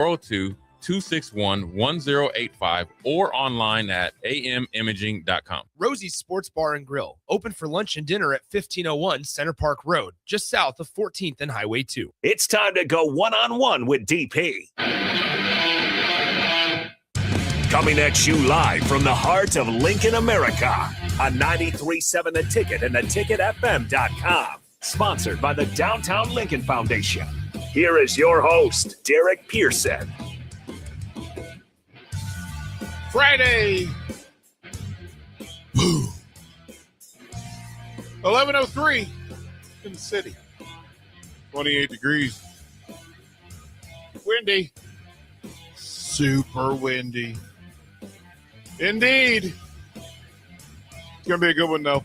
402-261-1085 or online at amimaging.com. Rosie's Sports Bar and Grill, open for lunch and dinner at 1501 Center Park Road, just south of 14th and Highway 2. It's time to go one-on-one with DP. Coming at you live from the heart of Lincoln, America, on 93.7 The Ticket and theticketfm.com. Sponsored by the Downtown Lincoln Foundation. Here is your host, Derek Pearson. Friday. 11:03 in the city. 28 degrees. Windy. Super windy. Indeed. It's going to be a good one, though.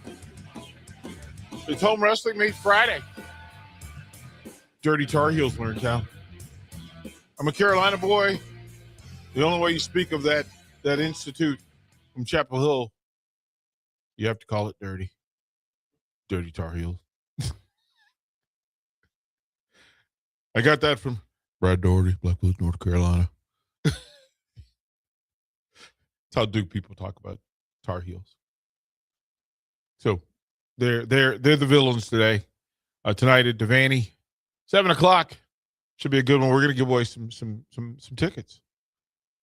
It's home wrestling meet Friday. Dirty Tar Heels, Learn Town. I'm a Carolina boy. The only way you speak of that institute from Chapel Hill, you have to call it dirty. Dirty Tar Heels. I got that from Brad Doherty, Blackwood, North Carolina. That's how Duke people talk about Tar Heels. So they're the villains today. Tonight at Devaney, 7:00. Should be a good one. We're gonna give away some tickets.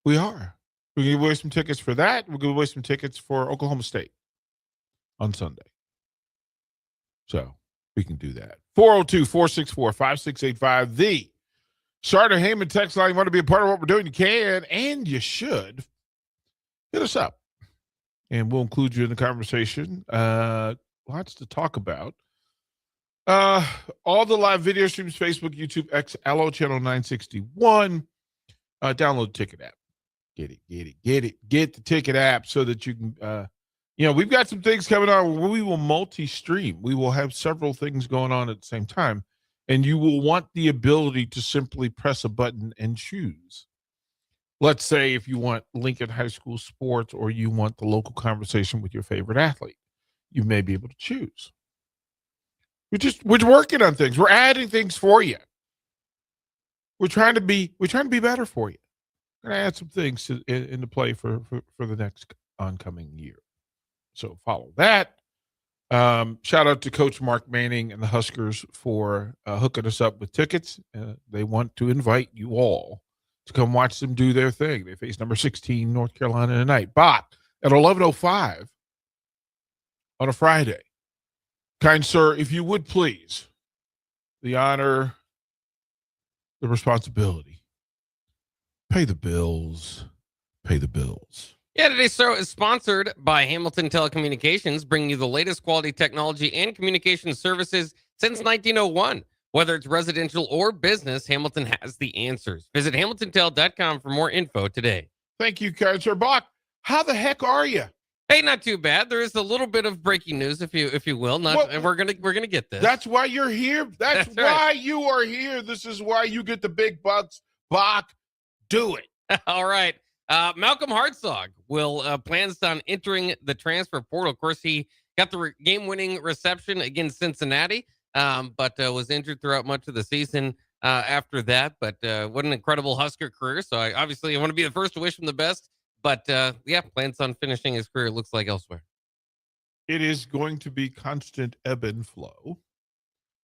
We are. We're gonna give away some tickets for that. We'll give away some tickets for Oklahoma State on Sunday. So we can do that. 402-464-5685. The Charter Heyman text line. You want to be a part of what we're doing? You can, and you should. Hit us up, and we'll include you in the conversation. Lots to talk about. All the live video streams, Facebook, YouTube, X, Allo Channel 961. Download the Ticket app. Get it. Get the Ticket app so that you can, we've got some things coming on where we will multi-stream. We will have several things going on at the same time, and you will want the ability to simply press a button and choose. Let's say if you want Lincoln High School sports or you want the local conversation with your favorite athlete, you may be able to choose. We're working on things. We're adding things for you. We're trying to be better for you. We're going to add some things into play for the next oncoming year. So follow that. Shout out to Coach Mark Manning and the Huskers for hooking us up with tickets. They want to invite you all to come watch them do their thing. They face number 16 North Carolina tonight. Bach at 11:05 on a Friday. Kind sir, if you would please, the honor, the responsibility, pay the bills, pay the bills. Yeah, today's show is sponsored by Hamilton Telecommunications, bringing you the latest quality technology and communication services since 1901. Whether it's residential or business, Hamilton has the answers. Visit hamiltontel.com for more info today. Thank you, Kind sir. Bach, how the heck are you? Hey, not too bad. There is a little bit of breaking news, if you will. We're gonna get this. That's why you're here. That's why right. You are here. This is why you get the big bucks. Bach, do it. All right. Malcolm Hartzog will plans on entering the transfer portal. Of course, he got the game-winning reception against Cincinnati, but was injured throughout much of the season after that. But what an incredible Husker career. So I want to be the first to wish him the best. But, plans on finishing his career, looks like elsewhere. It is going to be constant ebb and flow.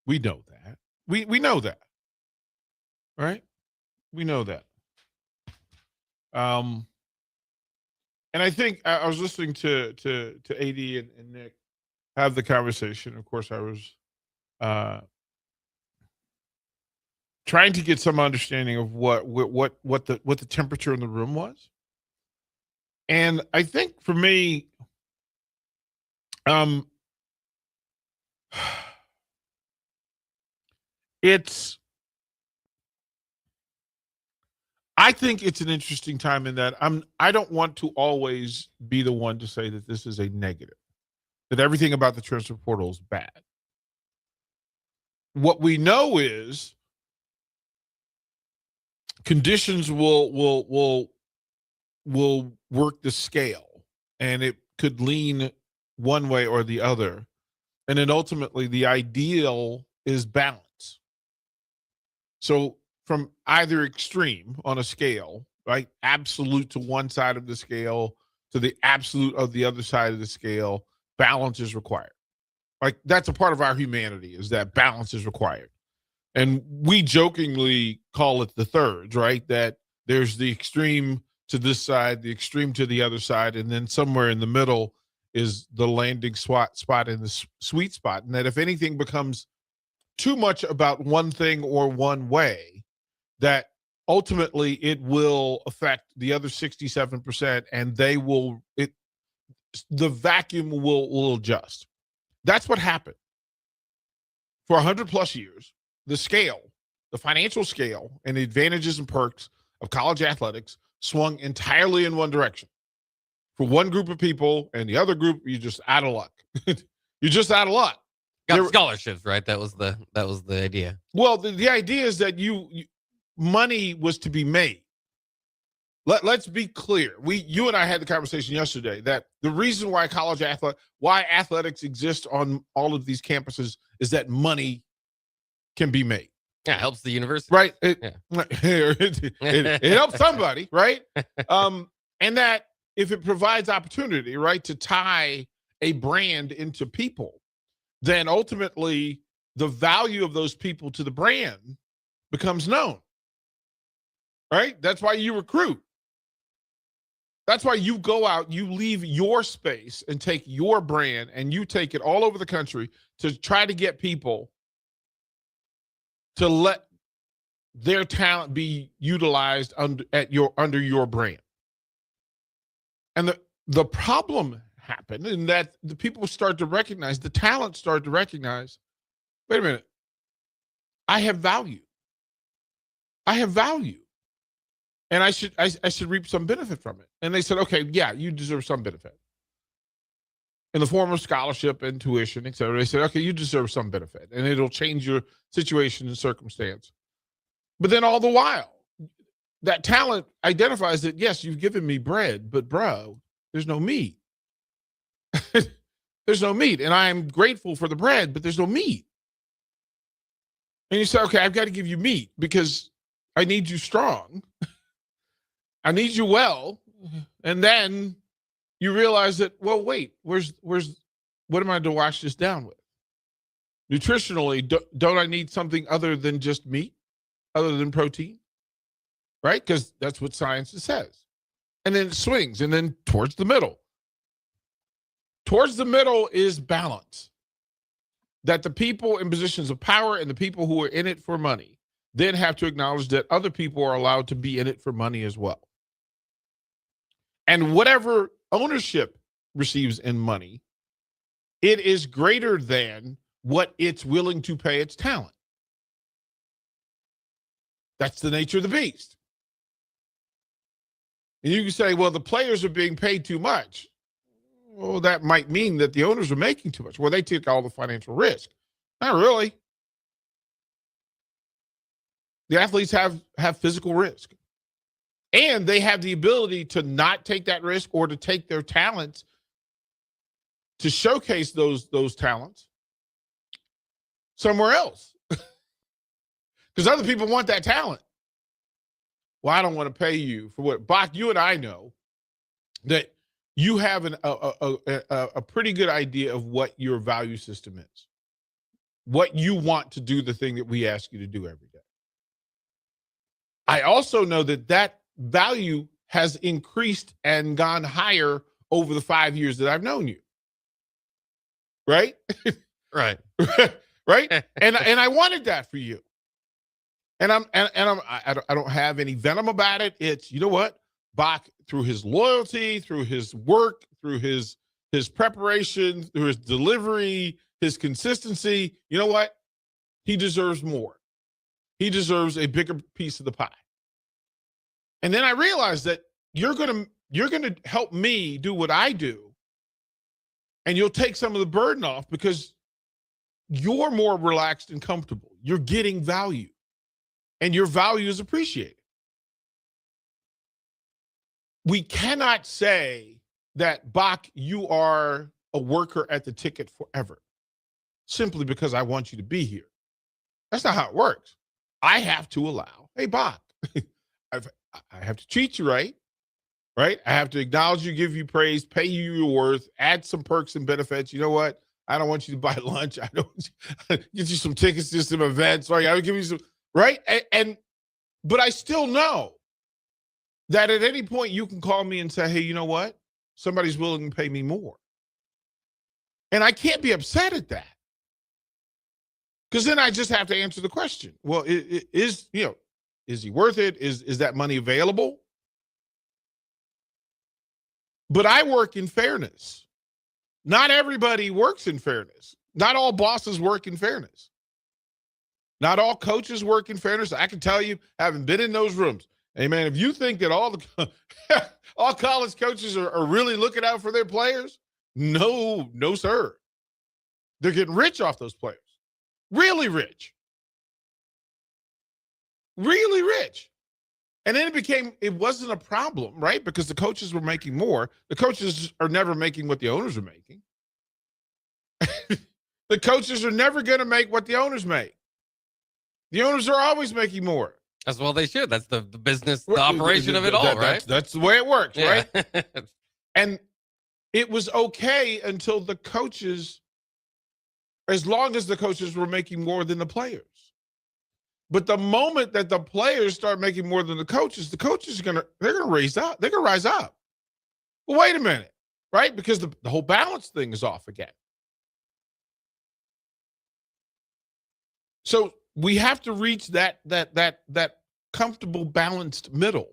We know that. We know that. Right? We know that. And I think I was listening to AD and Nick have the conversation. Of course, I was trying to get some understanding of what the temperature in the room was. And I think for me, I think it's an interesting time in that I don't want to always be the one to say that this is a negative, that everything about the transfer portal is bad. What we know is conditions will work the scale, and it could lean one way or the other. And then ultimately the ideal is balance. So from either extreme on a scale, right? Absolute to one side of the scale to the absolute of the other side of the scale, balance is required. Like that's a part of our humanity, is that balance is required. And we jokingly call it the thirds, right? That there's the extreme to this side, the extreme to the other side, and then somewhere in the middle is the landing spot in the sweet spot. And that if anything becomes too much about one thing or one way, that ultimately it will affect the other 67%, and the vacuum will adjust. That's what happened. For 100 plus years, the scale, the financial scale, and the advantages and perks of college athletics swung entirely in one direction. For one group of people, and the other group, you're just out of luck. You're just out of luck. Got scholarships, right? That was the idea. Well, the idea is that money was to be made. Let's be clear. You and I had the conversation yesterday that the reason why why athletics exist on all of these campuses is that money can be made. Yeah, it helps the university. Right. It helps somebody, right? And that if it provides opportunity, right, to tie a brand into people, then ultimately the value of those people to the brand becomes known. Right? That's why you recruit. That's why you go out, you leave your space and take your brand and you take it all over the country to try to get people to let their talent be utilized under your brand. And the problem happened in that the people start to recognize, the talent started to recognize, wait a minute, I have value. I have value. And I should reap some benefit from it. And they said, okay, yeah, you deserve some benefit in the form of scholarship and tuition, et cetera. They said, okay, you deserve some benefit and it'll change your situation and circumstance. But then all the while, that talent identifies that, yes, you've given me bread, but bro, there's no meat. There's no meat. And I am grateful for the bread, but there's no meat. And you say, okay, I've got to give you meat because I need you strong. I need you well. And then you realize that, well, wait, what am I to wash this down with? Nutritionally, don't I need something other than just meat, other than protein? Right? Because that's what science says. And then it swings, and then towards the middle. Towards the middle is balance. That the people in positions of power and the people who are in it for money then have to acknowledge that other people are allowed to be in it for money as well. And whatever ownership receives in money, it is greater than what it's willing to pay its talent. That's the nature of the beast. And you can say, well, the players are being paid too much. Well, that might mean that the owners are making too much. Well, they take all the financial risk. Not really. The athletes have physical risk. And they have the ability to not take that risk or to take their talents, to showcase those talents somewhere else. Because other people want that talent. Well, I don't want to pay you for what. Bach, you and I know that you have a pretty good idea of what your value system is, what you want to do, the thing that we ask you to do every day. I also know that value has increased and gone higher over the 5 years that I've known you. Right? Right. Right? And I wanted that for you. And I don't have any venom about it. It's, you know what? Bach, through his loyalty, through his work, through his preparation, through his delivery, his consistency, you know what? He deserves more. He deserves a bigger piece of the pie. And then I realized that you're going to help me do what I do, and you'll take some of the burden off because you're more relaxed and comfortable. You're getting value, and your value is appreciated. We cannot say that, Bach, you are a worker at the ticket forever simply because I want you to be here. That's not how it works. I have to allow, hey, Bob, I have to treat you right? I have to acknowledge you, give you praise, pay you your worth, add some perks and benefits. You know what? I don't want you to buy lunch. I don't want you, get you some tickets to some events. Right? I would give you some, right? But I still know that at any point you can call me and say, hey, you know what? Somebody's willing to pay me more. And I can't be upset at that. Because then I just have to answer the question. Well, is he worth it? Is that money available? But I work in fairness. Not everybody works in fairness. Not all bosses work in fairness. Not all coaches work in fairness. I can tell you, having been in those rooms, hey, man, if you think that all college coaches are really looking out for their players, no, sir. They're getting rich off those players. Really rich. Really rich. And then it wasn't a problem, right? Because the coaches were making more. The coaches are never making what the owners are making. The coaches are never going to make what the owners make. The owners are always making more. That's well they should. That's the business, the operation of it all, right? That's the way it works, Yeah. right? And it was okay until the coaches, as long as the coaches were making more than the players. But the moment that the players start making more than the coaches are they're gonna raise up. They're gonna rise up. Well, wait a minute, right? Because the whole balance thing is off again. So we have to reach that comfortable, balanced middle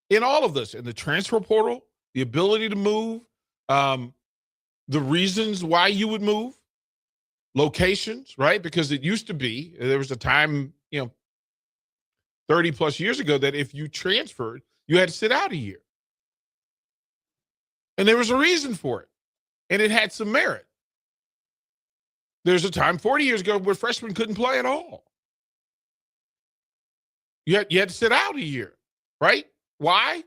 in all of this, in the transfer portal, the ability to move, the reasons why you would move. Locations, right? Because it used to be, there was a time, 30 plus years ago that if you transferred, you had to sit out a year. And there was a reason for it. And it had some merit. There's a time 40 years ago where freshmen couldn't play at all. You had to sit out a year, right? Why?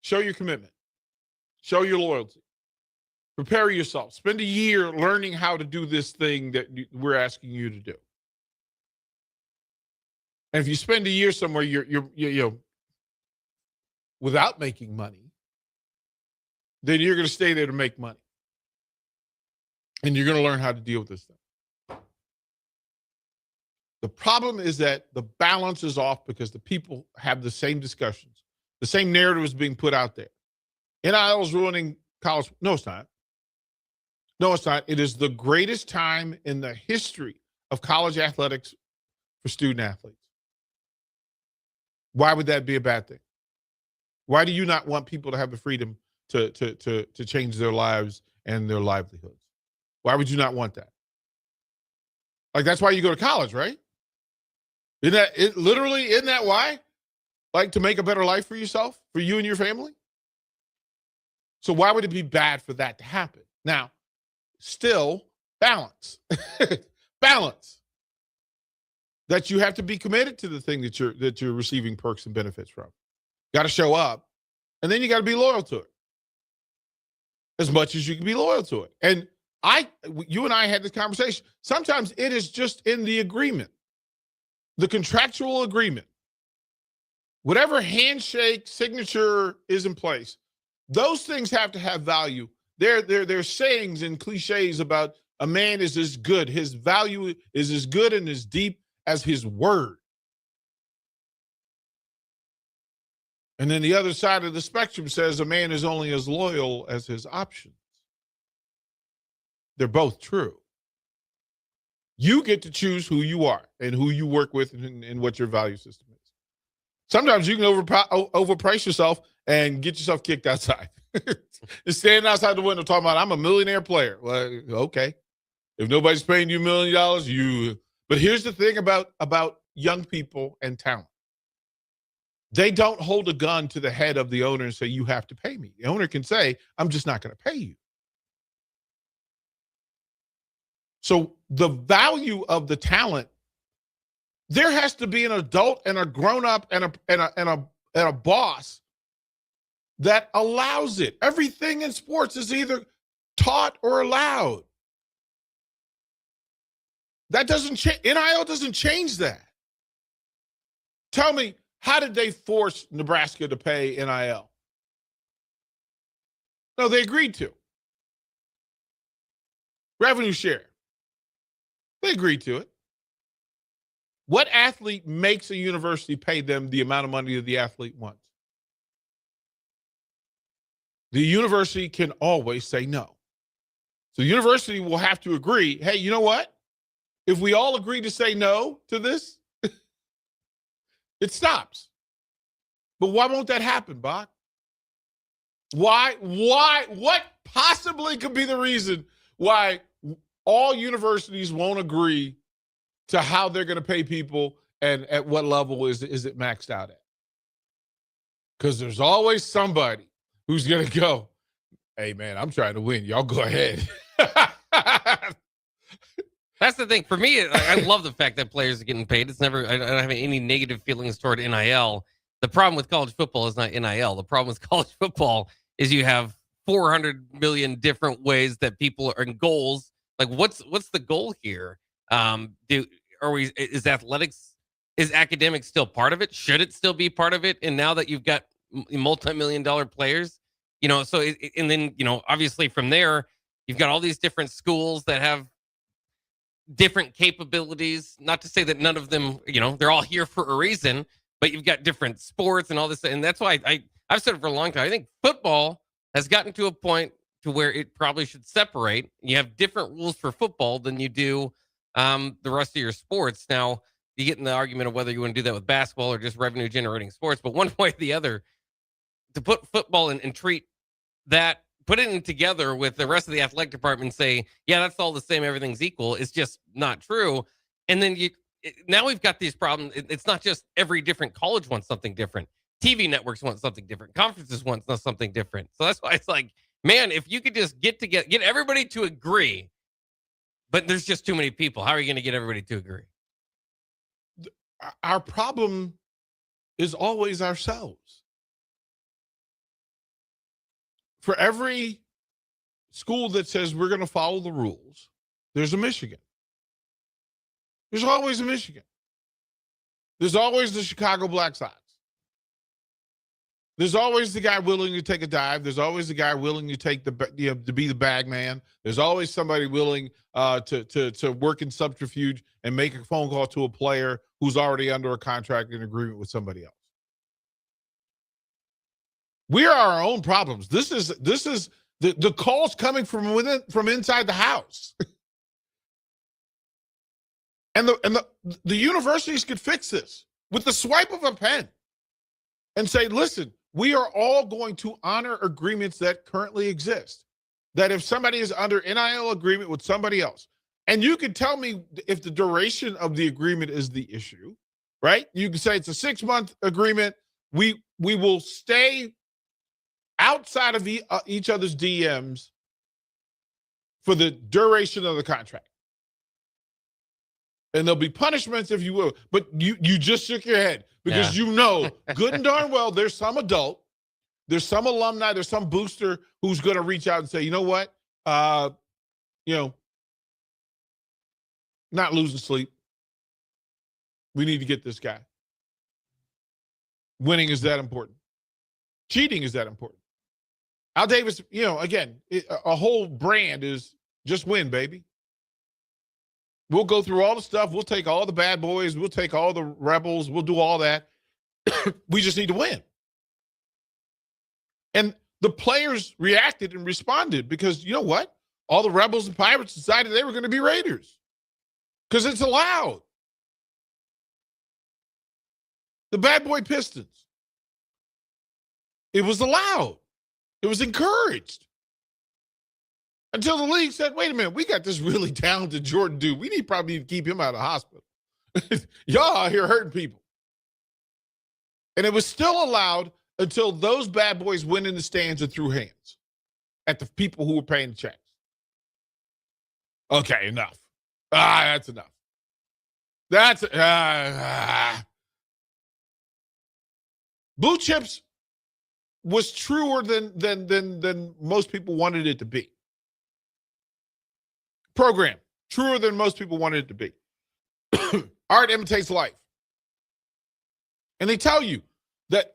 Show your commitment. Show your loyalty. Prepare yourself. Spend a year learning how to do this thing that we're asking you to do. And if you spend a year somewhere, you're without making money, then you're going to stay there to make money, and you're going to learn how to deal with this thing. The problem is that the balance is off because the people have the same discussions, the same narrative is being put out there. NIL is ruining college. No, it's not. No, it's not. It is the greatest time in the history of college athletics for student athletes. Why would that be a bad thing? Why do you not want people to have the freedom to change their lives and their livelihoods? Why would you not want that? Like, that's why you go to college, right? Isn't that why? Like, to make a better life for yourself, for you and your family? So why would it be bad for that to happen? Now, still balance. Balance. That you have to be committed to the thing that you're receiving perks and benefits from. Got to show up, and then you got to be loyal to it as much as you can be loyal to it. And you and I had this conversation. Sometimes it is just in the agreement, the contractual agreement, whatever handshake signature is in place. Those things have to have value. There's sayings and cliches about a man is as good. His value is as good and as deep as his word. And then the other side of the spectrum says a man is only as loyal as his options. They're both true. You get to choose who you are and who you work with and what your value system is. Sometimes you can overprice yourself and get yourself kicked outside. Just standing outside the window talking about, I'm a millionaire player. Well, okay. If nobody's paying you $1 million, But here's the thing about young people and talent. They don't hold a gun to the head of the owner and say, you have to pay me. The owner can say, I'm just not going to pay you. So the value of the talent, there has to be an adult and a grown-up and a boss that allows it. Everything in sports is either taught or allowed. That doesn't change. NIL doesn't change that. Tell me, how did they force Nebraska to pay NIL? No, they agreed to. Revenue share. They agreed to it. What athlete makes a university pay them the amount of money that the athlete wants? The university can always say no. So the university will have to agree, hey, you know what? If we all agree to say no to this, it stops. But why won't that happen, Bach? Why? What possibly could be the reason why all universities won't agree to how they're going to pay people and at what level is it maxed out at? Because there's always somebody who's going to go, hey, man, I'm trying to win. Y'all go ahead. That's the thing. For me, I love the fact that players are getting paid. It's never, I don't have any negative feelings toward NIL. The problem with college football is not NIL. The problem with college football is you have 400 million different ways that people are in goals. Like, what's the goal here? Is academics still part of it? Should it still be part of it? And now that you've got multi-million-dollar players, and then, obviously from there, you've got all these different schools that have different capabilities. Not to say that none of them, they're all here for a reason, but you've got different sports and all this. And that's why I've said it for a long time. I think football has gotten to a point to where it probably should separate. You have different rules for football than you do the rest of your sports. Now, you get in the argument of whether you want to do that with basketball or just revenue generating sports, but one way or the other, to put football and treat that, put it in together with the rest of the athletic department and say, yeah, that's all the same, everything's equal, it's just not true. And then now we've got these problems. It's not just every different college wants something different. TV networks want something different. Conferences want something different. So that's why it's like, man, if you could just get everybody to agree, but there's just too many people. How are you going to get everybody to agree? Our problem is always ourselves. For every school that says we're going to follow the rules, there's a Michigan. There's always a Michigan. There's always the Chicago Black Sox. There's always the guy willing to take a dive. There's always the guy willing to take to be the bag man. There's always somebody willing to work in subterfuge and make a phone call to a player who's already under a contract and agreement with somebody else. We are our own problems. This is the calls coming from inside the house. And the universities could fix this with the swipe of a pen and say, listen, we are all going to honor agreements that currently exist. That if somebody is under NIL agreement with somebody else, and you can tell me if the duration of the agreement is the issue, right? You can say it's a 6-month agreement. We will stay outside of each other's DMs for the duration of the contract. And there'll be punishments if you will. But you just shook your head because you know good and darn well there's some adult, there's some alumni, there's some booster who's going to reach out and say, you know what? Not losing sleep. We need to get this guy. Winning is that important. Cheating is that important. Al Davis, again, a whole brand is just win, baby. We'll go through all the stuff. We'll take all the bad boys. We'll take all the rebels. We'll do all that. We just need to win. And the players reacted and responded because you know what? All the rebels and pirates decided they were going to be Raiders because it's allowed. The bad boy Pistons. It was allowed. It was encouraged. Until the league said, wait a minute, we got this really talented Jordan dude. We probably need to keep him out of the hospital. Y'all out here hurting people. And it was still allowed until those bad boys went in the stands and threw hands at the people who were paying the checks. Okay, enough. That's enough. Blue chips was truer than most people wanted it to be. Program, truer than most people wanted it to be. Art imitates life. And they tell you that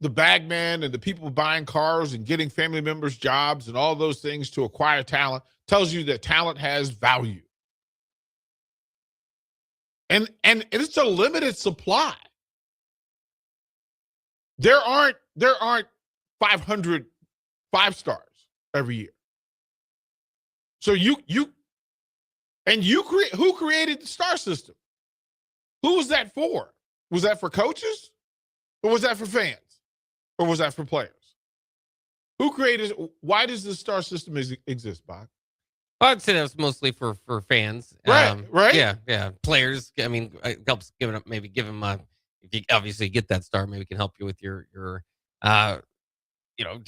the bagman and the people buying cars and getting family members jobs and all those things to acquire talent tells you that talent has value. And it's a limited supply. There aren't 500 5-stars every year. So who created the star system? Who was that for? Was that for coaches? Or was that for fans? Or was that for players? Why does the star system exist, Bob? I'd say that was mostly for fans. Right? Yeah. Players, I mean, it helps give them, if you obviously get that star, maybe it can help you with your to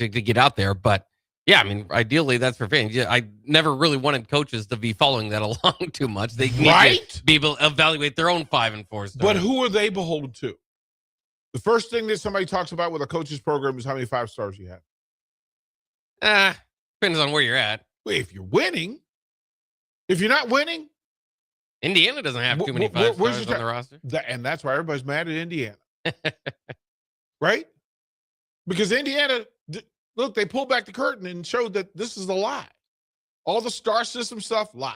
get out there. But yeah, I mean, ideally that's for fans. Yeah, I never really wanted coaches to be following that along too much. They need to be able to evaluate their own 5 and 4 stars. But who are they beholden to? The first thing that somebody talks about with a coach's program is how many 5-stars you have. Depends on where you're at. Well, if you're winning, if you're not winning, Indiana doesn't have too many 5-stars on the roster. And that's why everybody's mad at Indiana. Right? Because Indiana, look, they pulled back the curtain and showed that this is a lie. All the star system stuff, lie.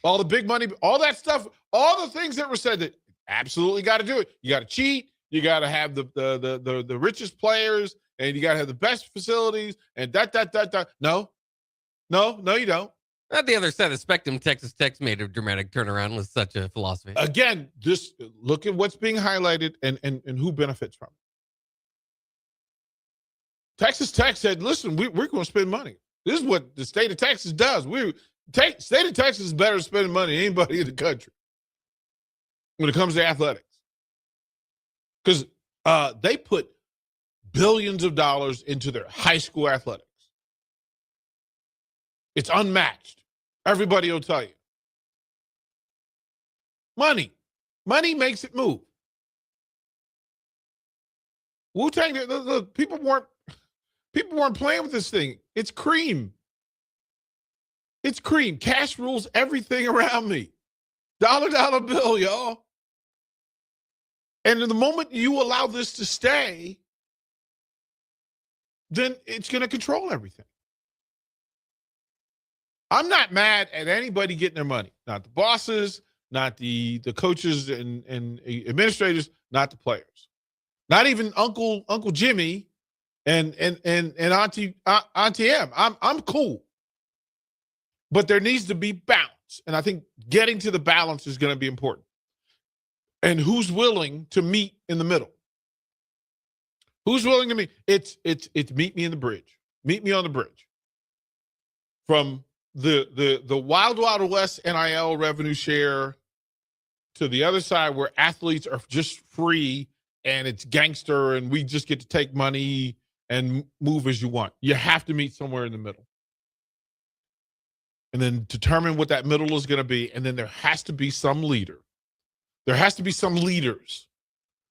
All the big money, all that stuff, all the things that were said that absolutely got to do it. You got to cheat. You got to have the richest players, and you got to have the best facilities, and that. No, you don't. At the other side of the spectrum, Texas Tech's made a dramatic turnaround with such a philosophy. Again, just look at what's being highlighted and who benefits from it. Texas Tech said, listen, we're going to spend money. This is what the state of Texas does. State of Texas is better at spending money than anybody in the country when it comes to athletics. Because they put billions of dollars into their high school athletics. It's unmatched. Everybody will tell you. Money makes it move. Wu-Tang, look, people weren't playing with this thing. It's cream. It's cream. Cash rules everything around me. Dollar bill, y'all. And in the moment you allow this to stay, then it's going to control everything. I'm not mad at anybody getting their money. Not the bosses, not the coaches and administrators, not the players. Not even Uncle Jimmy and Auntie M. I'm cool. But there needs to be balance. And I think getting to the balance is going to be important. And who's willing to meet in the middle? Who's willing to meet? It's meet me in the bridge. Meet me on the bridge. From the Wild West NIL revenue share to the other side where athletes are just free and it's gangster and we just get to take money and move as you want. You have to meet somewhere in the middle. And then determine what that middle is going to be. And then there has to be some leader. There has to be some leaders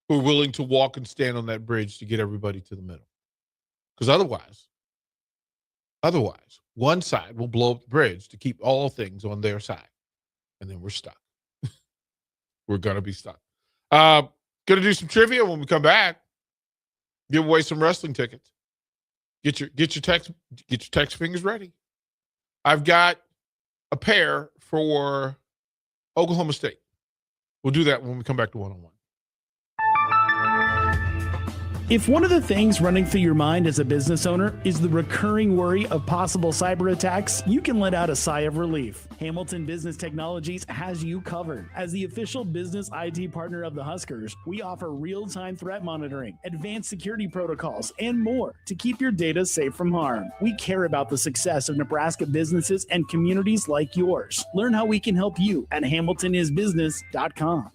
who are willing to walk and stand on that bridge to get everybody to the middle. Because otherwise, one side will blow up the bridge to keep all things on their side. And then we're stuck. We're going to be stuck. Going to do some trivia when we come back. Give away some wrestling tickets. Get your text fingers ready. I've got a pair for Oklahoma State. We'll do that when we come back to one-on-one. If one of the things running through your mind as a business owner is the recurring worry of possible cyber attacks, you can let out a sigh of relief. Hamilton Business Technologies has you covered. As the official business IT partner of the Huskers, we offer real-time threat monitoring, advanced security protocols, and more to keep your data safe from harm. We care about the success of Nebraska businesses and communities like yours. Learn how we can help you at hamiltonisbusiness.com.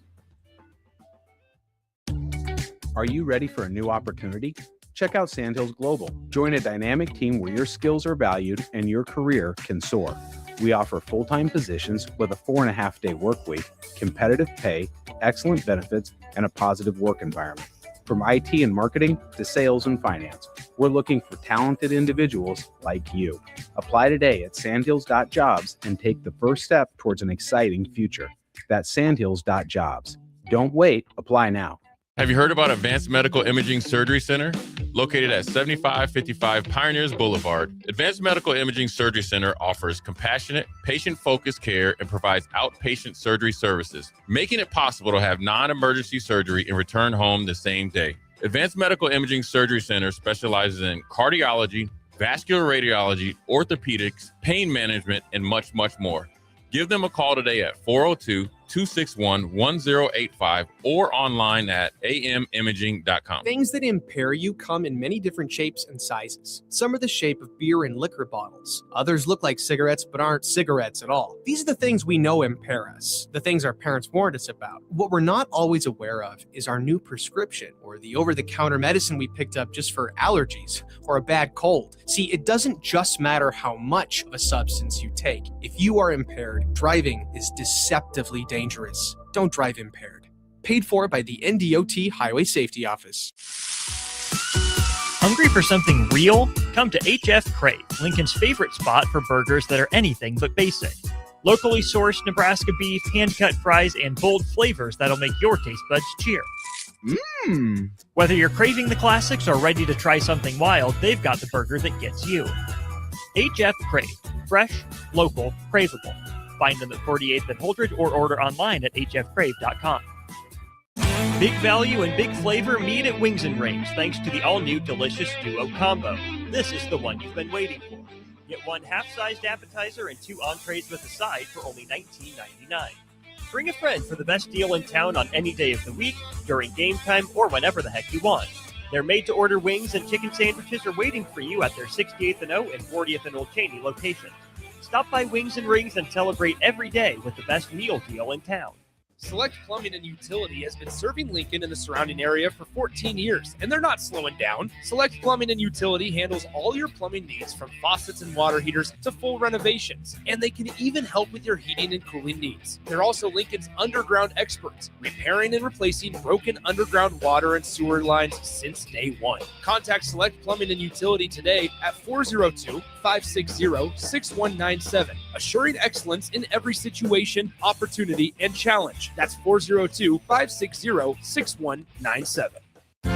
Are you ready for a new opportunity? Check out Sandhills Global. Join a dynamic team where your skills are valued and your career can soar. We offer full-time positions with a 4.5-day work week, competitive pay, excellent benefits, and a positive work environment. From IT and marketing to sales and finance, we're looking for talented individuals like you. Apply today at sandhills.jobs and take the first step towards an exciting future. That's sandhills.jobs. Don't wait, apply now. Have you heard about Advanced Medical Imaging Surgery Center? Located at 7555 Pioneers Boulevard, Advanced Medical Imaging Surgery Center offers compassionate, patient-focused care and provides outpatient surgery services, making it possible to have non-emergency surgery and return home the same day. Advanced Medical Imaging Surgery Center specializes in cardiology, vascular radiology, orthopedics, pain management, and much, much more. Give them a call today at 402-261-1085 or online at amimaging.com. Things that impair you come in many different shapes and sizes. Some are the shape of beer and liquor bottles. Others look like cigarettes but aren't cigarettes at all. These are the things we know impair us, the things our parents warned us about. What we're not always aware of is our new prescription or the over-the-counter medicine we picked up just for allergies or a bad cold. See, it doesn't just matter how much of a substance you take. If you are impaired, driving is deceptively dangerous. Don't drive impaired. Paid for by the NDOT Highway Safety Office. Hungry for something real? Come to HF Crave, Lincoln's favorite spot for burgers that are anything but basic. Locally sourced Nebraska beef, hand-cut fries, and bold flavors that'll make your taste buds cheer. Whether you're craving the classics or ready to try something wild, they've got the burger that gets you. HF Crave. Fresh, local, craveable. Find them at 48th and Holdred or order online at hfcrave.com. Big value and big flavor meet at Wings and Rings thanks to the all-new delicious Duo Combo. This is the one you've been waiting for. Get one half-sized appetizer and 2 entrees with a side for only $19.99. Bring a friend for the best deal in town on any day of the week, during game time, or whenever the heck you want. Their made-to-order wings and chicken sandwiches are waiting for you at their 68th and O and 40th and Old Cheney locations. Stop by Wings and Rings and celebrate every day with the best meal deal in town. Select Plumbing and Utility has been serving Lincoln and the surrounding area for 14 years, and they're not slowing down. Select Plumbing and Utility handles all your plumbing needs from faucets and water heaters to full renovations, and they can even help with your heating and cooling needs. They're also Lincoln's underground experts, repairing and replacing broken underground water and sewer lines since day one. Contact Select Plumbing and Utility today at 402-560-6197, assuring excellence in every situation, opportunity, and challenge. That's 402-560-6197.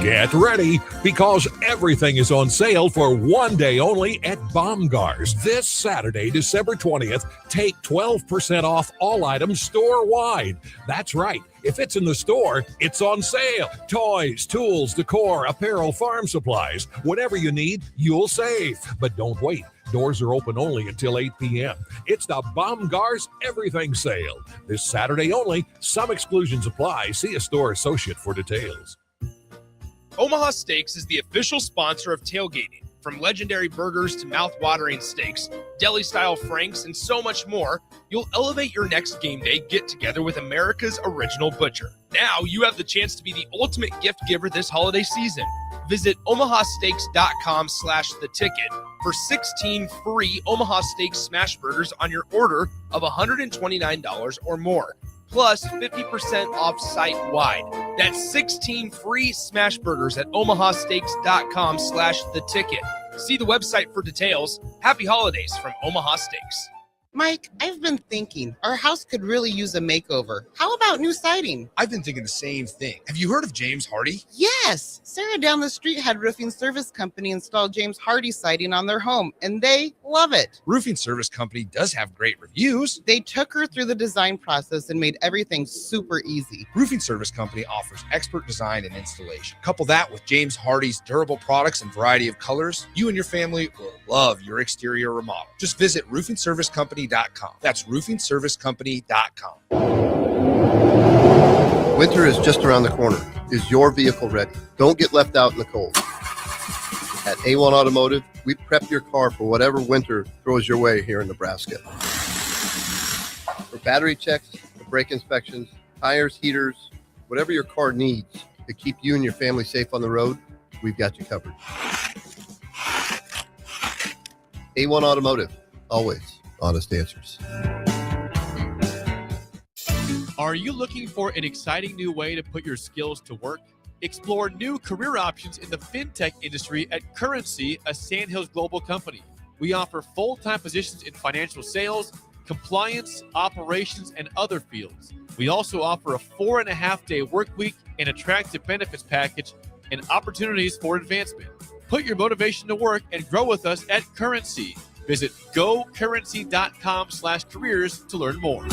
Get ready, because everything is on sale for one day only at Baumgars. This Saturday, December 20th, take 12% off all items store-wide. That's right. If it's in the store, it's on sale. Toys, tools, decor, apparel, farm supplies, whatever you need, you'll save. But don't wait. Doors are open only until 8 p.m. It's the Baumgars Everything Sale. This Saturday only. Some exclusions apply. See a store associate for details. Omaha Steaks is the official sponsor of tailgating. From legendary burgers to mouth-watering steaks, deli-style franks, and so much more, you'll elevate your next game day get-together with America's original butcher. Now you have the chance to be the ultimate gift giver this holiday season. Visit omahasteaks.com/theticket for 16 free Omaha Steaks smash burgers on your order of $129 or more, plus 50% off site-wide. That's 16 free smash burgers at omahasteaks.com/theticket. See the website for details. Happy holidays from Omaha Steaks. Mike, I've been thinking our house could really use a makeover. How about new siding? I've been thinking the same thing. Have you heard of James Hardy? Yes. Sarah down the street had Roofing Service Company install James Hardy siding on their home, and they love it. Roofing Service Company does have great reviews. They took her through the design process and made everything super easy. Roofing Service Company offers expert design and installation. Couple that with James Hardy's durable products and variety of colors, you and your family will love your exterior remodel. Just visit roofingservicecompany.com. That's roofingservicecompany.com. Winter is just around the corner. Is your vehicle ready? Don't get left out in the cold. At A1 Automotive, we prep your car for whatever winter throws your way here in Nebraska. For battery checks, for brake inspections, tires, heaters, whatever your car needs to keep you and your family safe on the road, we've got you covered. A1 Automotive, always honest answers. Are you looking for an exciting new way to put your skills to work? Explore new career options in the fintech industry at Currency, a Sandhills Global company. We offer full-time positions in financial sales, compliance, operations, and other fields. We also offer a 4.5-day work week an attractive benefits package, and opportunities for advancement. Put your motivation to work and grow with us at Currency. Visit gocurrency.com/careers to learn more.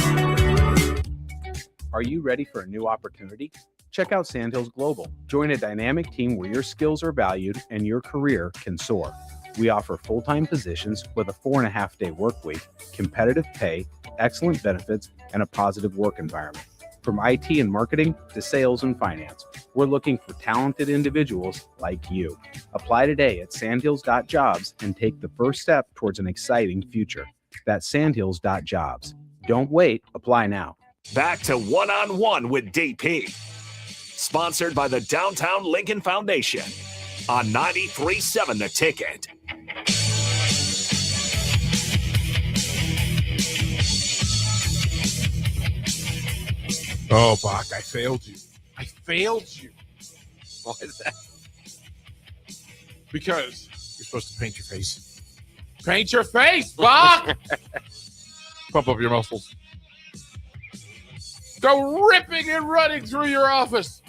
Are you ready for a new opportunity? Check out Sandhills Global. Join a dynamic team where your skills are valued and your career can soar. We offer full-time positions with a 4.5-day work week, competitive pay, excellent benefits, and a positive work environment. From IT and marketing to sales and finance, we're looking for talented individuals like you. Apply today at sandhills.jobs and take the first step towards an exciting future. That's sandhills.jobs. Don't wait. Apply now. Back to One-on-One with DP. Sponsored by the Downtown Lincoln Foundation on 93.7 The Ticket. Oh, Bach, I failed you. I failed you. Why is that? Because you're supposed to paint your face. Paint your face, Bach! Pump up your muscles. Go ripping and running through your office.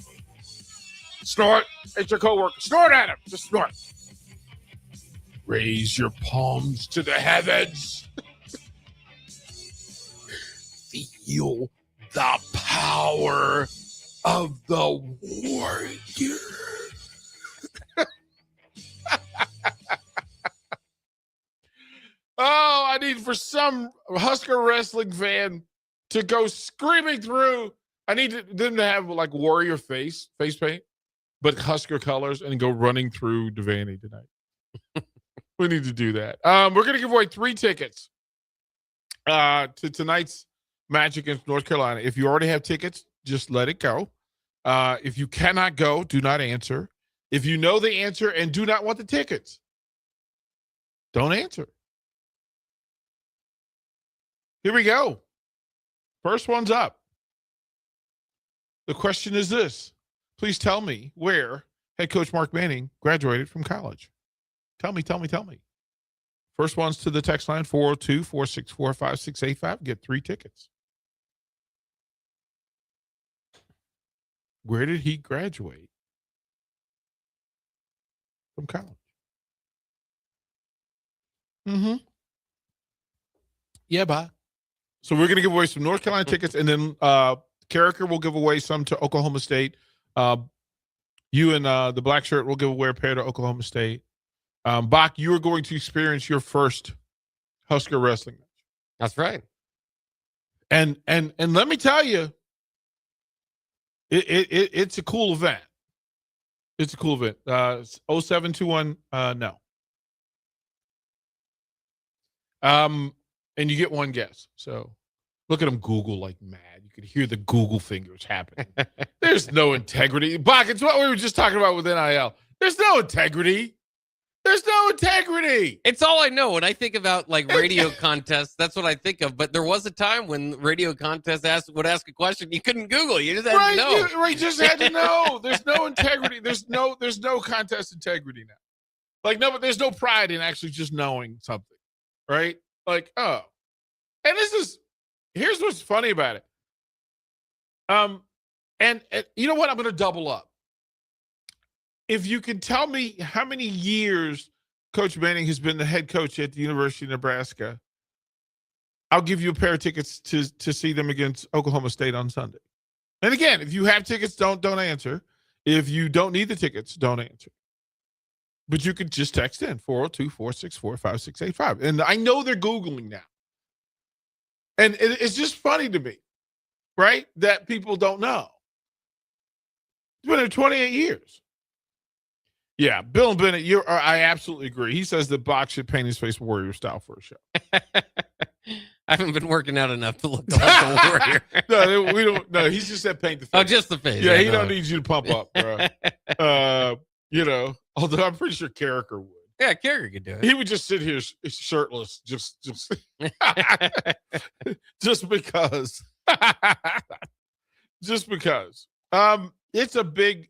Snort at your coworker. Snort at him. Just snort. Raise your palms to the heavens. Feel the power of the warrior. Oh, I need for some Husker wrestling fan to go screaming through. I need them to have like warrior face paint, but Husker colors, and go running through Devaney tonight. We need to do that. We're going to give away 3 tickets to tonight's match against North Carolina. If you already have tickets, just let it go. If you cannot go, do not answer. If you know the answer and do not want the tickets, don't answer. Here we go. First one's up. The question is this. Please tell me where head coach Mark Manning graduated from college. Tell me. First one's to the text line, 402-464-5685. Get 3 tickets. Where did he graduate from college? Yeah, bye. So we're going to give away some North Carolina tickets, and then Carricker will give away some to Oklahoma State. You and the black shirt will give away a pair to Oklahoma State. Bach, you are going to experience your first Husker wrestling match. That's right. And let me tell you, it's a cool event. It's a cool event. 0721, no. And you get one guess. So look at them Google like mad. You could hear the Google fingers happening. There's no integrity. Bach, it's what we were just talking about with NIL. There's no integrity. It's all I know. When I think about like radio contests, that's what I think of. But there was a time when radio contests would ask a question you couldn't Google. You just had to know. You just had to know. There's no integrity. There's no contest integrity now. Like, no, but there's no pride in actually just knowing something, right? Like, oh. And here's what's funny about it. And you know what? I'm going to double up. If you can tell me how many years Coach Manning has been the head coach at the University of Nebraska, I'll give you a pair of tickets to see them against Oklahoma State on Sunday. And again, if you have tickets, don't answer. If you don't need the tickets, don't answer. But you could just text in 402-464-5685. And I know they're Googling now. And it's just funny to me, right, that people don't know. It's been there 28 years. Yeah, Bill and Bennett, I absolutely agree. He says that Bach should paint his face warrior style for a show. I haven't been working out enough to look like a warrior. No, we don't. No, he's just said paint the face. Oh, just the face. Yeah, he don't need you to pump up, bro. Although I'm pretty sure Carricker would. Yeah, Carricker could do it. He would just sit here shirtless, just because. Just because. It's a big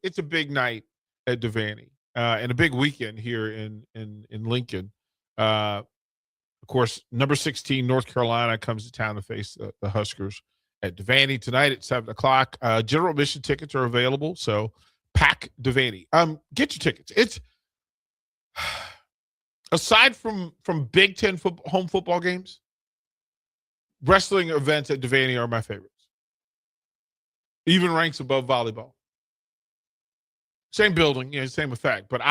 night at Devaney. And a big weekend here in Lincoln. Of course, number 16, North Carolina comes to town to face the Huskers. at Devaney tonight at 7 o'clock. General admission tickets are available, so pack Devaney. Get your tickets. It's aside from Big Ten home football games, wrestling events at Devaney are my favorites. Even ranks above volleyball. Same building, same effect. But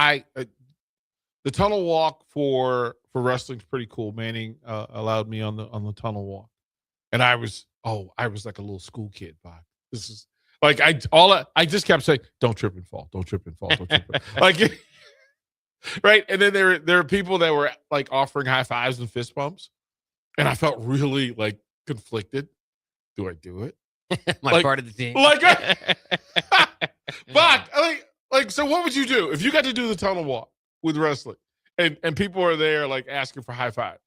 the tunnel walk for wrestling's pretty cool. Manning allowed me on the tunnel walk, and I was like a little school kid. Bob. This is like I just kept saying, "Don't trip and fall, don't trip and fall, don't trip." Like, right? And then there are people that were like offering high fives and fist bumps, and I felt really like conflicted. Do I do it? My part of the team. Like, but like, so what would you do if you got to do the tunnel walk with wrestling, and people are there like asking for high fives?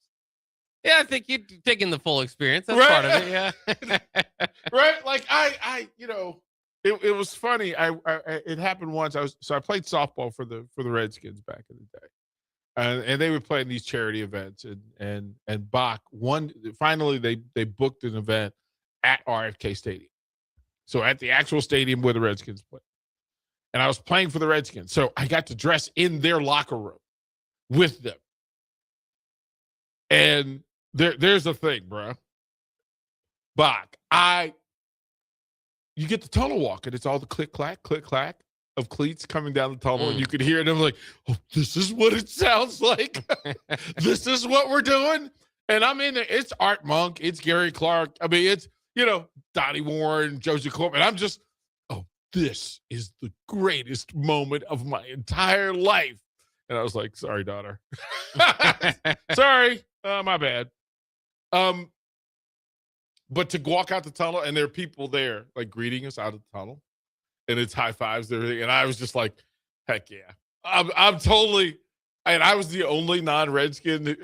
Yeah, I think you're taking the full experience. That's Right? part of it. Yeah. Right? Like it was funny. It happened once. I played softball for the Redskins back in the day, and they were playing these charity events, and Bach won. Finally, they booked an event at RFK Stadium, so at the actual stadium where the Redskins play. And I was playing for the Redskins, so I got to dress in their locker room with them. And there's the thing, bro. Bach, you get the tunnel walk, and it's all the click clack of cleats coming down the tunnel, and you could hear them like, "Oh, this is what it sounds like. This is what we're doing." And I'm in there. It's Art Monk, it's Gary Clark. I mean, it's Donnie Warren, Josie Coleman. I'm just, this is the greatest moment of my entire life. And I was like, sorry, daughter. Sorry. My bad. But to walk out the tunnel, and there are people there like greeting us out of the tunnel, and it's high fives and everything. And I was just like, heck yeah. I'm totally, and I was the only non-Redskin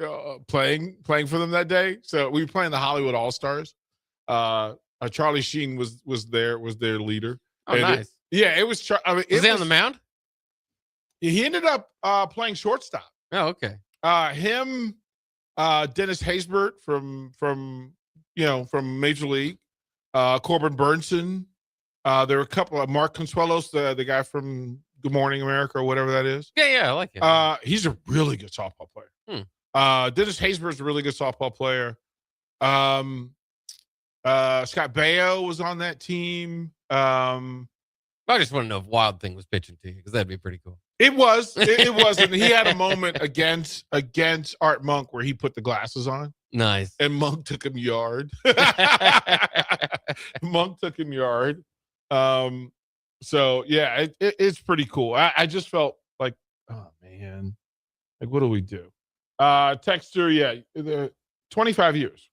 playing for them that day. So we were playing the Hollywood All-Stars. Charlie Sheen was their leader. Oh, and nice. It was. Was he on the mound? He ended up playing shortstop. Oh, okay. Him, Dennis Haysbert from Major League, Corbin Burnson. There were a couple of Mark Consuelos, the guy from Good Morning America or whatever that is. Yeah, I like it. He's a really good softball player. Dennis Haysbert's a really good softball player. Scott Baio was on that team. I just want to know if Wild Thing was pitching to you, because that'd be pretty cool. It was. It was. And he had a moment against Art Monk where he put the glasses on. Nice. And Monk took him yard. Monk took him yard. So, yeah, it's pretty cool. I just felt like, oh, man. Like, what do we do? Texter, 25 years.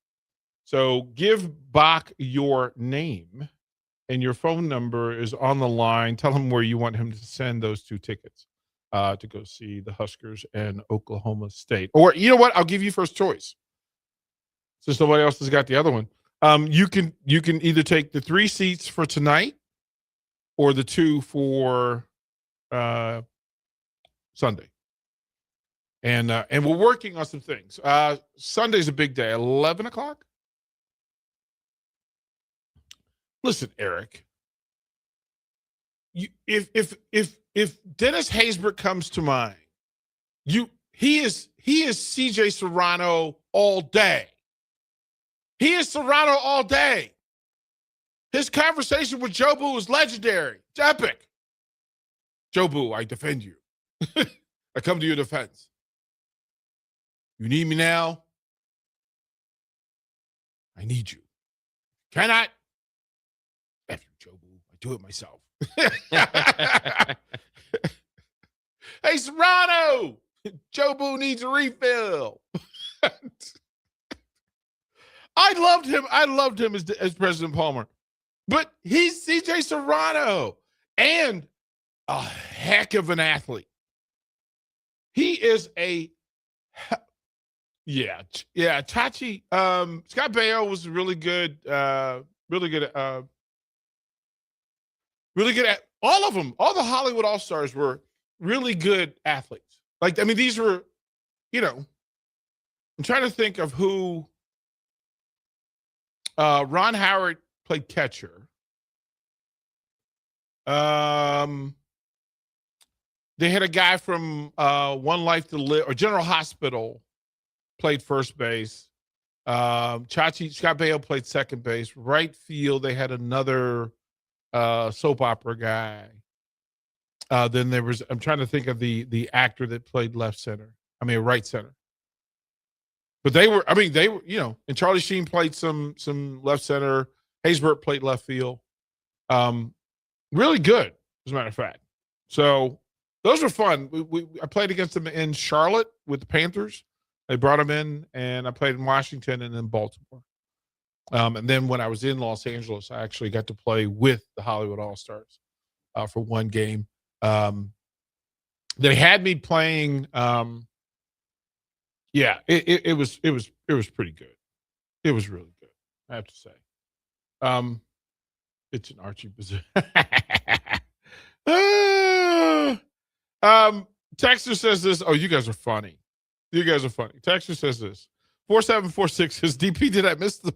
So give Bach your name, and your phone number is on the line. Tell him where you want him to send those 2 tickets to go see the Huskers and Oklahoma State. Or you know what? I'll give you first choice, since nobody else has got the other one. You can either take the 3 seats for tonight or the 2 for Sunday. And we're working on some things. Sunday's a big day. 11 o'clock. Listen, Eric. If Dennis Haysbert comes to mind, he is CJ Serrano all day. He is Serrano all day. His conversation with Jobu was legendary. It's epic. Jobu, I defend you. I come to your defense. You need me now? I need you. Cannot? F you, Jobu. I do it myself. Hey, Serrano! Jobu needs a refill. I loved him as President Palmer. But he's CJ Serrano and a heck of an athlete. He is a Chachi. Scott Baio was really good at all of them. All the Hollywood All-Stars were really good athletes. Like, I mean, these were, I'm trying to think of who Ron Howard played catcher. They had a guy from One Life to Live or General Hospital played first base. Scott Baio played second base. Right field, they had another soap opera guy. Then there was, I'm trying to think of the actor that played right center. But they were, and Charlie Sheen played some left center. Haysbert played left field. Really good, as a matter of fact. So those were fun. I played against them in Charlotte with the Panthers. They brought them in, and I played in Washington and then Baltimore. And then when I was in Los Angeles, I actually got to play with the Hollywood All-Stars for one game. They had me playing. It was pretty good. It was really good, I have to say. It's an Archie position. Texter says this. Oh, you guys are funny. Texter says this. 4746 says, DP, did I miss the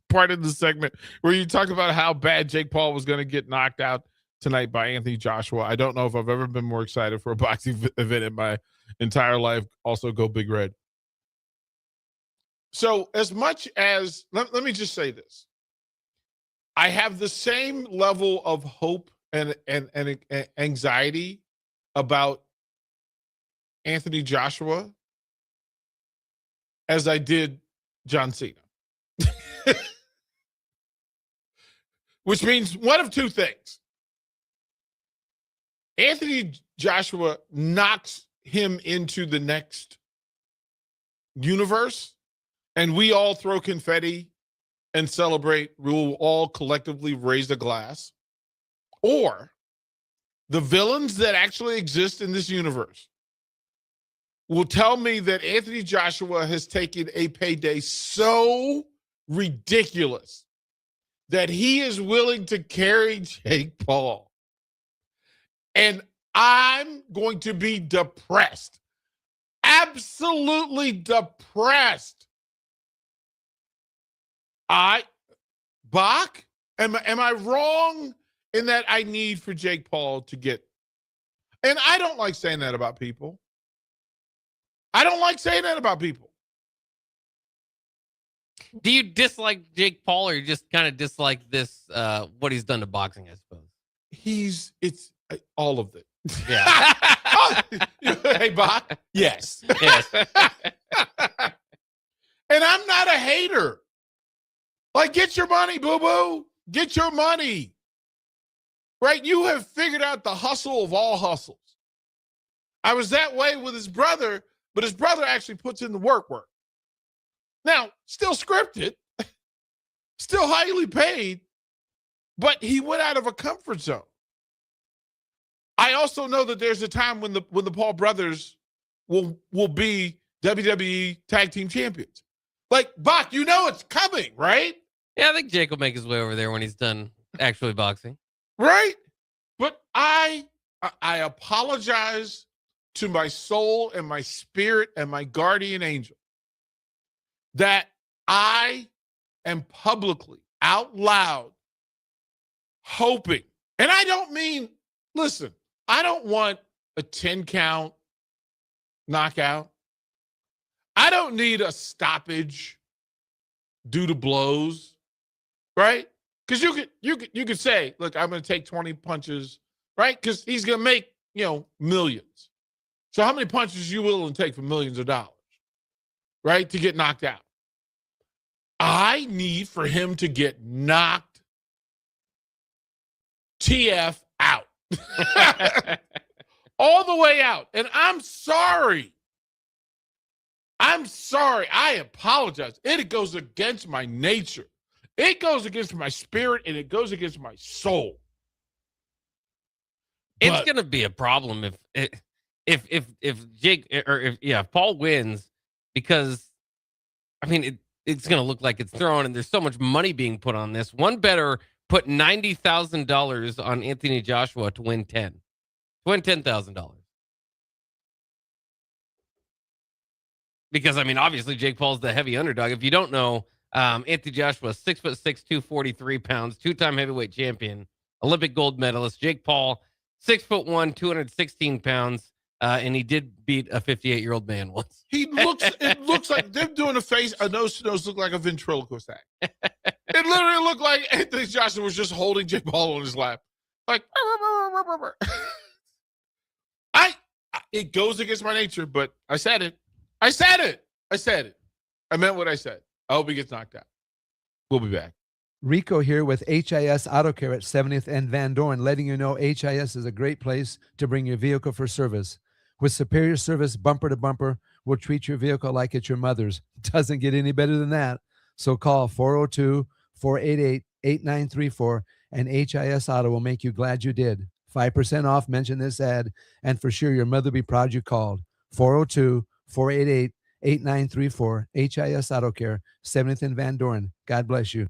part of the segment where you talked about how bad Jake Paul was going to get knocked out tonight by Anthony Joshua? I don't know if I've ever been more excited for a boxing event in my entire life. Also, go Big Red. So as much as, let me just say this. I have the same level of hope and anxiety about Anthony Joshua as I did John Cena. Which means one of two things. Anthony Joshua knocks him into the next universe, and we all throw confetti and celebrate. We'll all collectively raise a glass. Or the villains that actually exist in this universe will tell me that Anthony Joshua has taken a payday so ridiculous that he is willing to carry Jake Paul. And I'm going to be depressed. Absolutely depressed. Bach, am I wrong in that I need for Jake Paul to get, and I don't like saying that about people. Do you dislike Jake Paul, or you just kind of dislike this, what he's done to boxing, I suppose? It's all of it. Yeah. Hey, Bach. Yes. Yes. And I'm not a hater. Like, get your money, boo-boo. Get your money. Right? You have figured out the hustle of all hustles. I was that way with his brother, but his brother actually puts in the work. Now, still scripted, still highly paid, but he went out of a comfort zone. I also know that there's a time when the Paul brothers will be WWE Tag Team Champions. Like, Bach, you know it's coming, right? Yeah, I think Jake will make his way over there when he's done actually boxing. Right? But I apologize to my soul and my spirit and my guardian angel that I am publicly, out loud, hoping. And I don't mean, listen, I don't want a 10-count knockout. I don't need a stoppage due to blows, right? Because you could say, look, I'm going to take 20 punches, right? Because he's going to make, millions. So how many punches you willing to take for millions of dollars, right, to get knocked out? I need for him to get knocked TF out. All the way out. And I'm sorry. I apologize. It goes against my nature. It goes against my spirit, and it goes against my soul. It's going to be a problem if Jake if Paul wins, because it's going to look like it's thrown, and there's so much money being put on this. One bettor put $90,000 on Anthony Joshua to win $10,000. Because obviously Jake Paul's the heavy underdog. If you don't know, Anthony Joshua, 6'6", 243 pounds, two-time heavyweight champion, Olympic gold medalist. Jake Paul, 6'1", 216 pounds, and he did beat a 58-year-old man once. It looks like them doing a nose-to-nose look like a ventriloquist act. It literally looked like Anthony Joshua was just holding Jake Paul on his lap. Like, it goes against my nature, but I said it. I meant what I said. I hope he gets knocked out. We'll be back. Rico here with HIS Auto Care at 70th and Van Dorn, letting you know HIS is a great place to bring your vehicle for service. With superior service, bumper to bumper, we'll treat your vehicle like it's your mother's. Doesn't get any better than that. So call 402-488-8934 and HIS Auto will make you glad you did. 5% off, mention this ad, and for sure your mother will be proud you called. 402-488-8934, HIS Auto Care, 70th and Van Dorn. God bless you.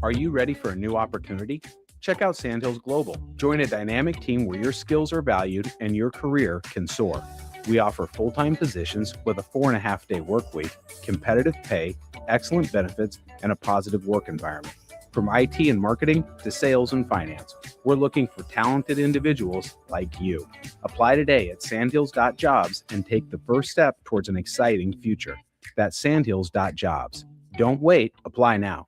Are you ready for a new opportunity? Check out Sandhills Global. Join a dynamic team where your skills are valued and your career can soar. We offer full-time positions with a 4.5-day work week, competitive pay, excellent benefits, and a positive work environment. From IT and marketing to sales and finance, we're looking for talented individuals like you. Apply today at sandhills.jobs and take the first step towards an exciting future. That's sandhills.jobs. Don't wait. Apply now.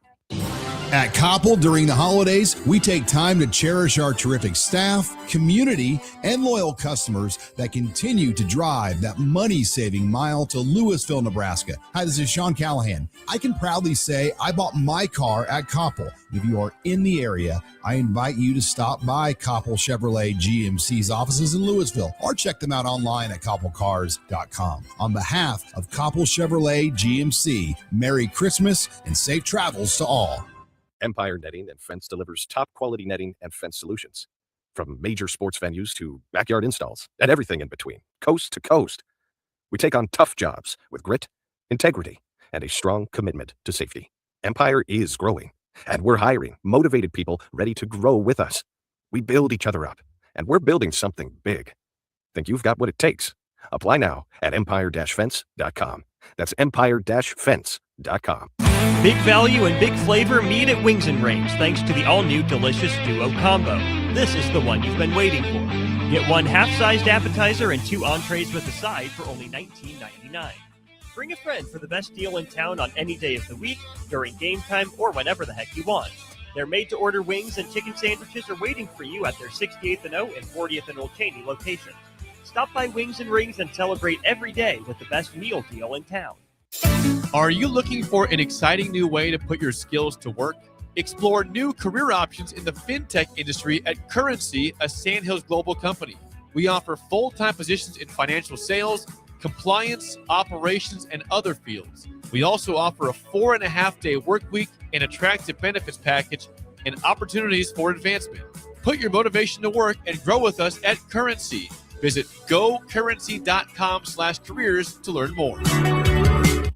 At Koppel, during the holidays, we take time to cherish our terrific staff, community, and loyal customers that continue to drive that money-saving mile to Louisville, Nebraska. Hi, this is Sean Callahan. I can proudly say I bought my car at Koppel. If you are in the area, I invite you to stop by Koppel Chevrolet GMC's offices in Louisville or check them out online at koppelcars.com. On behalf of Koppel Chevrolet GMC, Merry Christmas and safe travels to all. Empire Netting and Fence delivers top-quality netting and fence solutions. From major sports venues to backyard installs and everything in between, coast to coast. We take on tough jobs with grit, integrity, and a strong commitment to safety. Empire is growing, and we're hiring motivated people ready to grow with us. We build each other up, and we're building something big. Think you've got what it takes? Apply now at empire-fence.com. That's empire-fence.com. Big value and big flavor meet at Wings and Rings thanks to the all-new delicious Duo Combo. This is the one you've been waiting for. Get one half-sized appetizer and 2 entrees with a side for only $19.99. Bring a friend for the best deal in town on any day of the week, during game time, or whenever the heck you want. Their made-to-order wings and chicken sandwiches are waiting for you at their 68th and O and 40th and Old Cheney locations. Stop by Wings and Rings and celebrate every day with the best meal deal in town. Are you looking for an exciting new way to put your skills to work? Explore new career options in the fintech industry at Currency, a Sandhills Global company. We offer full-time positions in financial sales, compliance, operations, and other fields. We also offer a 4.5-day work week, an attractive benefits package, and opportunities for advancement. Put your motivation to work and grow with us at Currency. Visit gocurrency.com/careers to learn more.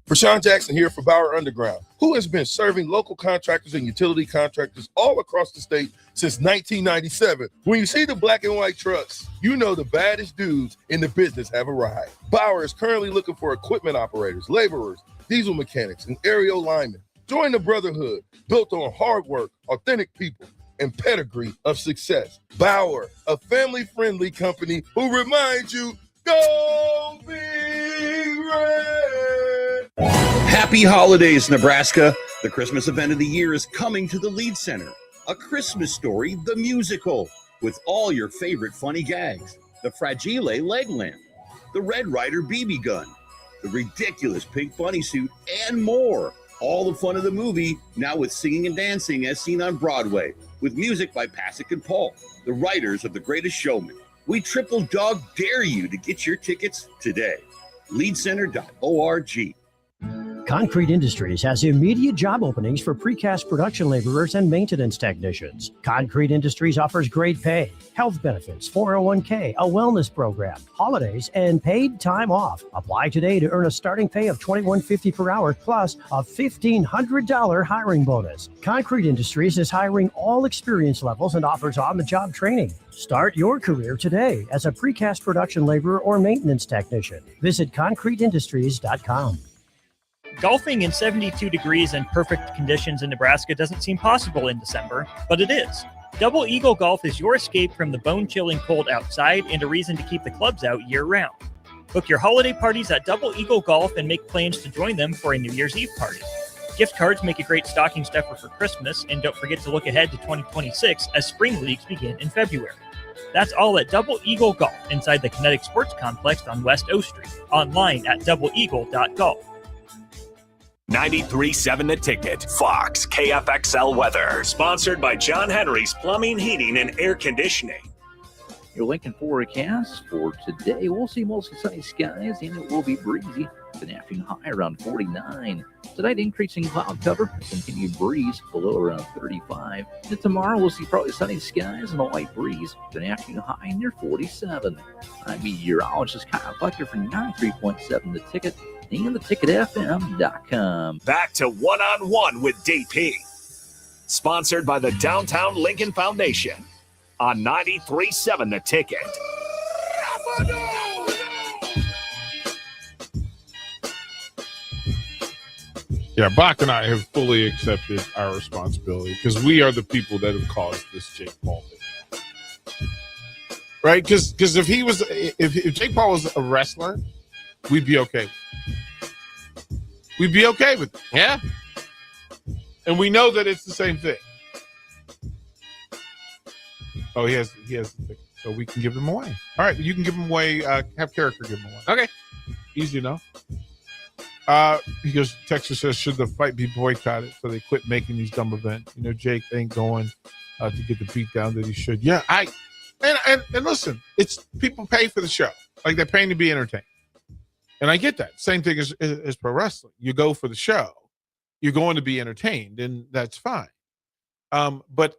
Rashawn Jackson here for Bauer Underground, who has been serving local contractors and utility contractors all across the state since 1997. When you see the black and white trucks, you know the baddest dudes in the business have arrived. Bauer is currently looking for equipment operators, laborers, diesel mechanics, and aerial linemen. Join the brotherhood built on hard work, authentic people, and pedigree of success. Bauer, a family-friendly company who reminds you, go Big Red! Happy holidays, Nebraska. The Christmas event of the year is coming to the Lead Center. A Christmas Story, the musical, with all your favorite funny gags. The Fragile leg lamp, the Red Ryder BB gun, the ridiculous pink bunny suit, and more. All the fun of the movie, now with singing and dancing as seen on Broadway, with music by Pasek and Paul, the writers of The Greatest Showman. We triple dog dare you to get your tickets today. Leadcenter.org. Concrete Industries has immediate job openings for precast production laborers and maintenance technicians. Concrete Industries offers great pay, health benefits, 401k, a wellness program, holidays, and paid time off. Apply today to earn a starting pay of $21.50 per hour plus a $1,500 hiring bonus. Concrete Industries is hiring all experience levels and offers on-the-job training. Start your career today as a precast production laborer or maintenance technician. Visit concreteindustries.com. Golfing in 72 degrees and perfect conditions in Nebraska doesn't seem possible in December, but it is. Double Eagle Golf is your escape from the bone-chilling cold outside and a reason to keep the clubs out year-round. Book your holiday parties at Double Eagle Golf and make plans to join them for a New Year's Eve party. Gift cards make a great stocking stuffer for Christmas, and don't forget to look ahead to 2026 as spring leagues begin in February. That's all at Double Eagle Golf inside the Kinetic Sports Complex on West O Street. Online at doubleeagle.golf. 93.7 The Ticket, Fox KFXL weather. Sponsored by John Henry's Plumbing, Heating, and Air Conditioning. Your Lincoln forecast for today, we'll see mostly sunny skies and it will be breezy. An afternoon high around 49. Tonight, increasing cloud cover, continued breeze below around 35. And tomorrow, we'll see partly sunny skies and a light breeze. An afternoon high near 47. I'm meteorologist Kyle Bucker for 93.7 The Ticket and theticketfm.com. Back to One-on-One with DP. Sponsored by the Downtown Lincoln Foundation on 93.7 The Ticket. Yeah, Bach and I have fully accepted our responsibility because we are the people that have caused this Jake Paul thing. Right? Because if Jake Paul was a wrestler, we'd be okay. We'd be okay with it. Yeah. And we know that it's the same thing. Oh, he has the ticket, so we can give them away. All right, you can give them away. Have character give them away. Okay. Easy enough. Because Texas says, should the fight be boycotted so they quit making these dumb events? You know, Jake ain't going to get the beat down that he should. Yeah, and listen, it's people pay for the show. Like they're paying to be entertained. And I get that. Same thing as pro wrestling. You go for the show. You're going to be entertained, and that's fine. But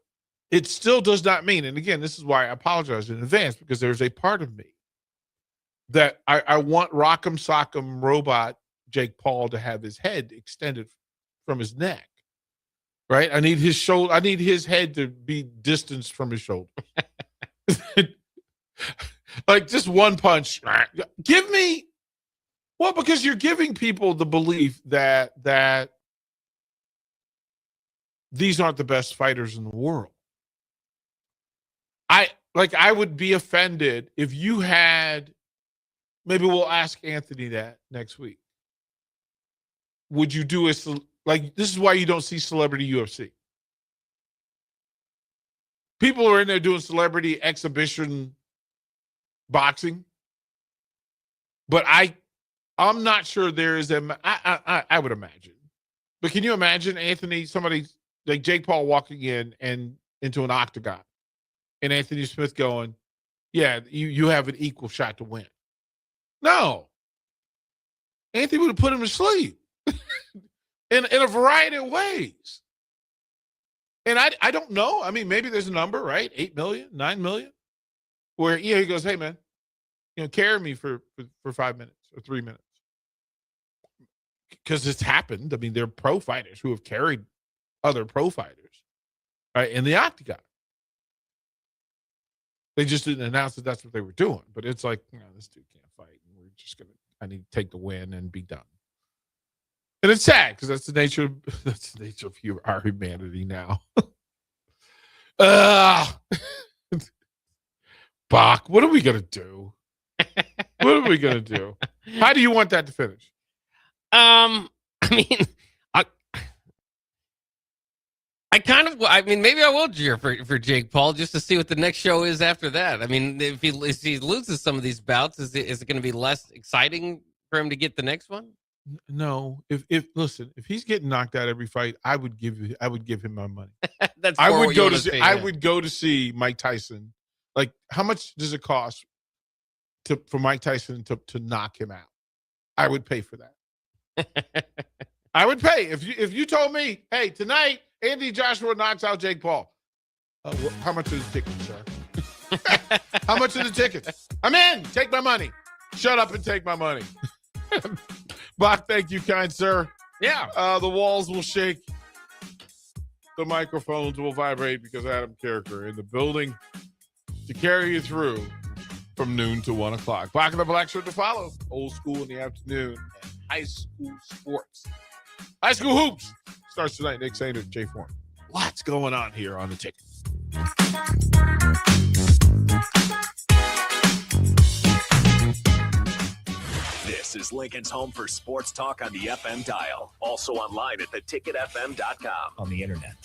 it still does not mean, and again, this is why I apologize in advance, because there's a part of me that I want Rock'em Sock'em Robot Jake Paul to have his head extended from his neck, right? I need his shoulder. I need his head to be distanced from his shoulder. Like just one punch. Give me, well, because you're giving people the belief that these aren't the best fighters in the world. I would be offended if you had, maybe we'll ask Anthony that next week. Would you do this is why you don't see celebrity UFC. People are in there doing celebrity exhibition boxing. But I'm not sure there is I would imagine. But can you imagine, Anthony, somebody like Jake Paul walking in and into an octagon and Anthony Smith going, yeah, you have an equal shot to win. No. Anthony would have put him to sleep in a variety of ways. And I don't know. I mean, maybe there's a number, right? 8 million, 9 million, where he goes, hey, man, carry me for 5 minutes or 3 minutes. Because it's happened. I mean, there are pro fighters who have carried other pro fighters, right, in the octagon. They just didn't announce that that's what they were doing. But it's like, this dude can't fight. And we're just I need to take the win and be done. And it's sad because that's the nature of our humanity now. Bach, what are we going to do? What are we going to do? How do you want that to finish? I mean, maybe I will cheer for Jake Paul just to see what the next show is after that. I mean, if he loses some of these bouts, is it going to be less exciting for him to get the next one? No. If he's getting knocked out every fight, I would give him my money. I would go to see Mike Tyson. Like, how much does it cost for Mike Tyson to knock him out? I would pay for that. I would pay if you told me, hey, tonight Anthony Joshua knocks out Jake Paul. How much are the tickets, sir? How much are the tickets? I'm in. Take my money. Shut up and take my money. Bach, thank you, kind sir. Yeah. The walls will shake. The microphones will vibrate because Adam Carricker in the building to carry you through from noon to 1 o'clock. Bach and the Black Shirt to follow. Old School in the afternoon. high school sports. High school hoops starts tonight. Nick Sainer, Jay Foreman. What's going on here on the ticket? This is Lincoln's home for sports talk on the FM dial. Also online at theticketfm.com. On the internet.